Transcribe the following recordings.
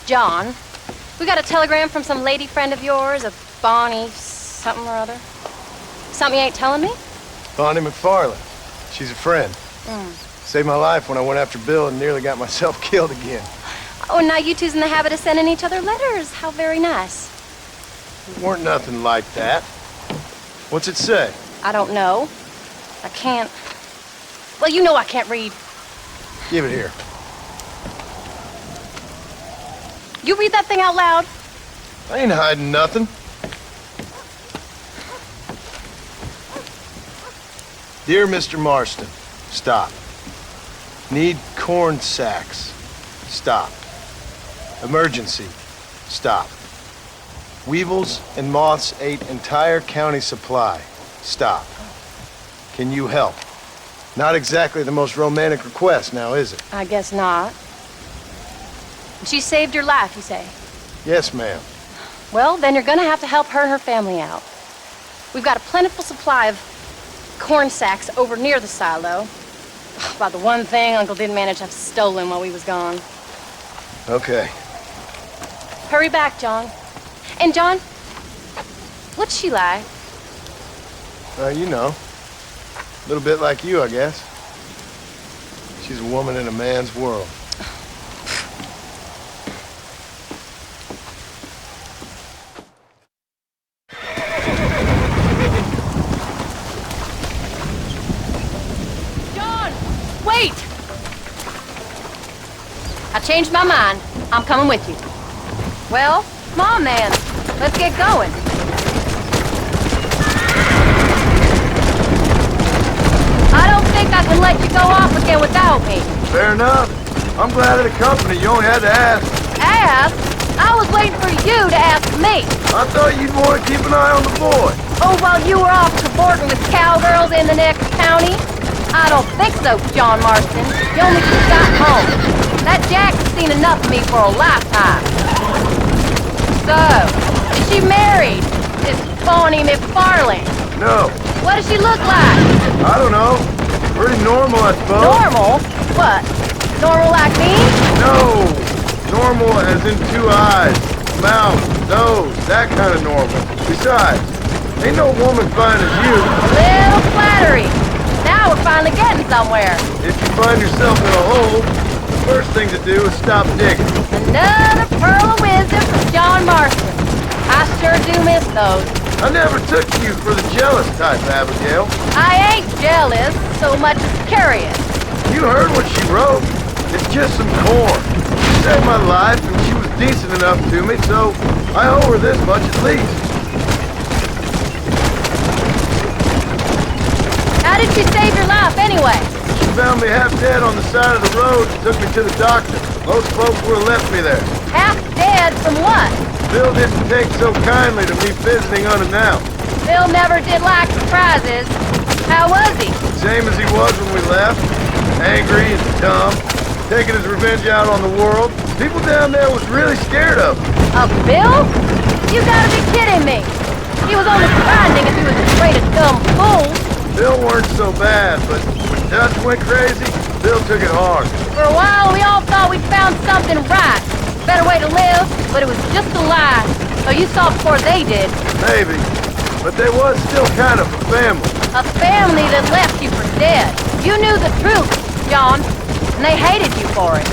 John. We got a telegram from some lady friend of yours, a Bonnie something or other. Something you ain't telling me? Bonnie McFarland. She's a friend. Saved my life when I went after Bill and nearly got myself killed again. Oh, and now you two's in the habit of sending each other letters. How very nice. It weren't nothing like that. What's it say? I don't know. I can't... Well, you know I can't read. Give it here. You read that thing out loud? I ain't hiding nothing. Dear Mr. Marston, stop. Need corn sacks. Stop. Emergency. Stop. Weevils and moths ate entire county supply. Stop. Can you help? Not exactly the most romantic request, now is it? I guess not. She saved your life, you say? Yes, ma'am. Well, then you're gonna have to help her and her family out. We've got a plentiful supply of corn sacks over near the silo. About the one thing Uncle didn't manage to have stolen while we was gone. Okay. Hurry back, John. And John, what's she like? You know. A little bit like you, I guess. She's a woman in a man's world. John, wait! I changed my mind. I'm coming with you. Well, come on, man. Let's get going. I don't think I can let you go off again without me. Fair enough. I'm glad of the company. You only had to ask. Ask? I was waiting for you to ask me. I thought you'd want to keep an eye on the boy. Oh, while you were off cavorting with cowgirls in the next county? I don't think so, John Marston. You only just got home. That Jack's seen enough of me for a lifetime. So, is she married? This Bonnie McFarland? No. What does she look like? I don't know. Pretty normal, I suppose. Normal? What? Normal like me? No. Normal as in 2 eyes, mouth, nose, that kind of normal. Besides, ain't no woman fine as you. A little flattery. Now we're finally getting somewhere. If you find yourself in a hole, the first thing to do is stop digging. Another pearl of wisdom from John Marston. I sure do miss those. I never took you for the jealous type, Abigail. I ain't jealous so much as curious. You heard what she wrote. It's just some corn. She saved my life, and she was decent enough to me, so I owe her this much at least. How did she save your life anyway? She found me half dead on the side of the road and took me to the doctor. Most folks would have left me there. Half dead from what? Bill didn't take so kindly to me visiting unannounced. Bill never did like surprises. How was he? Same as he was when we left. Angry and dumb. Taking his revenge out on the world. People down there was really scared of him. Of Bill? You gotta be kidding me. He was only grinding if he was afraid of dumb fools. Bill weren't so bad, but when Dutch went crazy, Bill took it hard. For a while, we all thought we'd found something right. Better way to live, but it was just a lie. So you saw before they did. Maybe. But they was still kind of a family. A family that left you for dead. You knew the truth, John, and they hated you for it.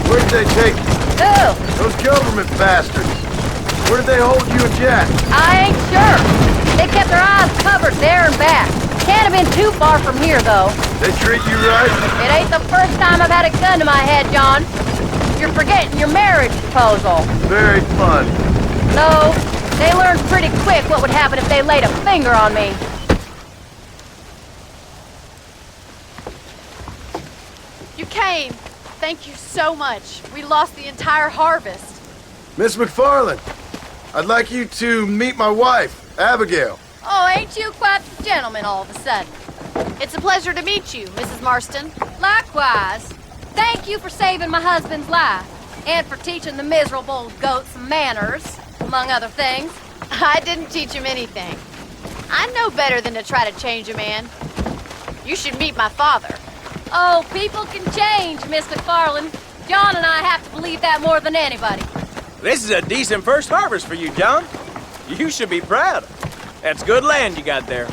Where'd they take you? Who? Those government bastards. Where did they hold you and Jack? I ain't sure. They kept their eyes covered there and back. Can't have been too far from here, though. They treat you right? It ain't the first time I've had a gun to my head, John. You're forgetting your marriage proposal. Very fun. No, they learned pretty quick what would happen if they laid a finger on me. You came. Thank you so much. We lost the entire harvest. Miss McFarland, I'd like you to meet my wife, Abigail. Oh, ain't you quite the gentleman all of a sudden? It's a pleasure to meet you, Mrs. Marston. Likewise. Thank you for saving my husband's life, and for teaching the miserable goat some manners, among other things. I didn't teach him anything. I know better than to try to change a man. You should meet my father. Oh, people can change, Miss McFarland. John and I have to believe that more than anybody. This is a decent first harvest for you, John. You should be proud. That's good land you got there.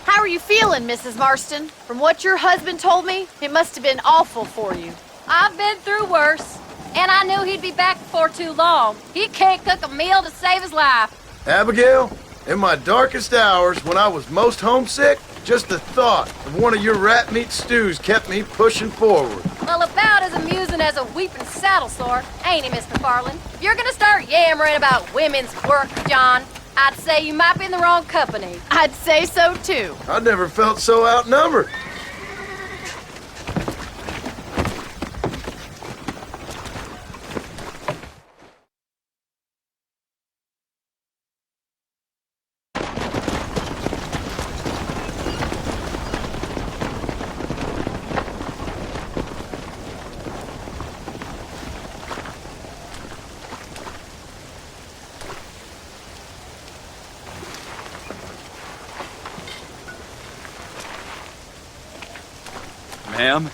How are you feeling, Mrs. Marston? From what your husband told me, it must have been awful for you. I've been through worse, and I knew he'd be back before too long. He can't cook a meal to save his life. Abigail, in my darkest hours, when I was most homesick, just the thought of one of your rat meat stews kept me pushing forward. Well, about as amusing as a weeping saddle sore, ain't he, Mr. Farland? If you're gonna start yammering about women's work, John, I'd say you might be in the wrong company. I'd say so, too. I never felt so outnumbered. Ma'am?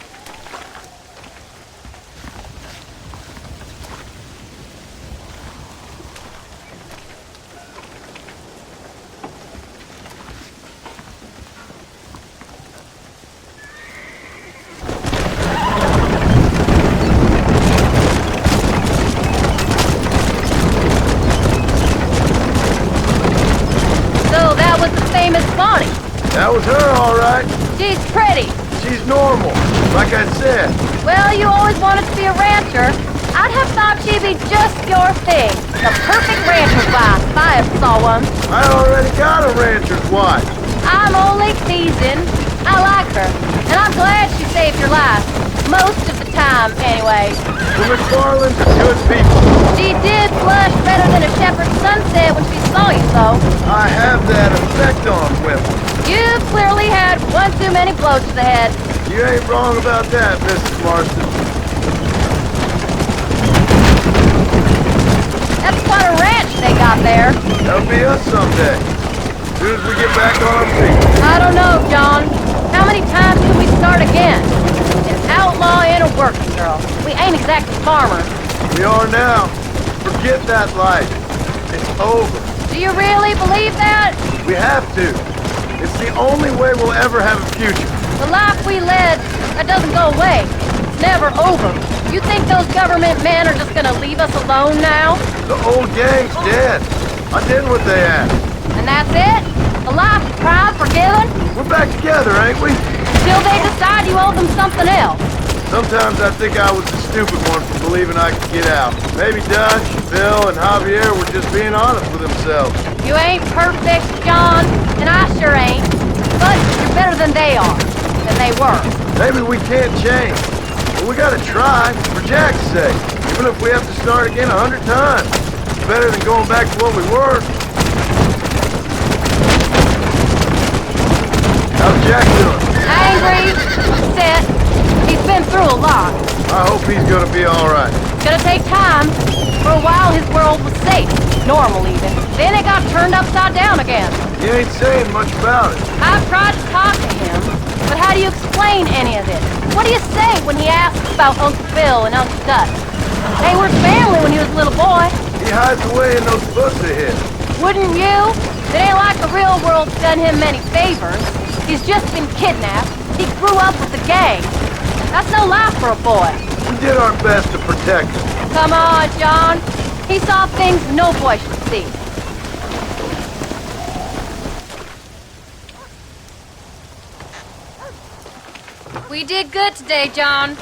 So that was the famous Bonnie. That was her, all right. She's pretty. She's normal, like I said. Well, you always wanted to be a rancher. I'd have thought she'd be just your thing. The perfect rancher's wife, if I ever saw one. I already got a rancher's wife. I'm only teasing. I like her, and I'm glad she saved your life. Most of the time, anyway. The McFarlands are good people. She did blush better than a shepherd's sunset when she saw you, though. I have that effect on women. You've clearly had one too many blows to the head. You ain't wrong about that, Mrs. Marston. That's quite a ranch they got there. That'll be us someday. As soon as we get back on our feet. I don't know, John. How many times can we start again? An outlaw and a working girl. We ain't exactly farmers. We are now. Forget that life. It's over. Do you really believe that? We have to. It's the only way we'll ever have a future. The life we led, that doesn't go away. It's never over. You think those government men are just gonna leave us alone now? The old gang's dead. I did what they asked. And that's it? A life of pride forgiven? We're back together, ain't we? Till they decide you owe them something else. Sometimes I think I was the stupid one for believing I could get out. Maybe Dutch, Bill, and Javier were just being honest with themselves. You ain't perfect, John, and I sure ain't. But you're better than they are. Than they were. Maybe we can't change. But we gotta try, for Jack's sake. Even if we have to start again 100 times. It's better than going back to what we were. How's Jack doing? Angry, upset. He's been through a lot. I hope he's gonna be alright. It's gonna take time. For a while, his world was safe. Normal, even. Then it got turned upside down again. He ain't saying much about it. I've tried to talk to him, but how do you explain any of it? What do you say when he asks about Uncle Bill and Uncle Dutch? They were family when he was a little boy. He hides away in those books of his. Wouldn't you? It ain't like the real world's done him many favors. He's just been kidnapped. He grew up with the gang. That's no life for a boy. We did our best to protect him. Come on, John. He saw things no boy should see. We did good today, John.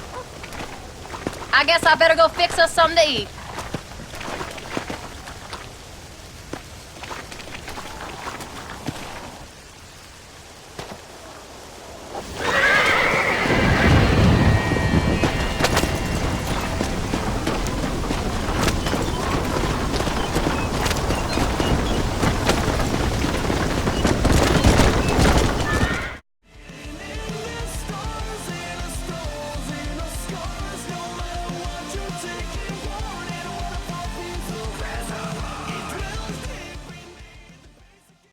I guess I better go fix us something to eat.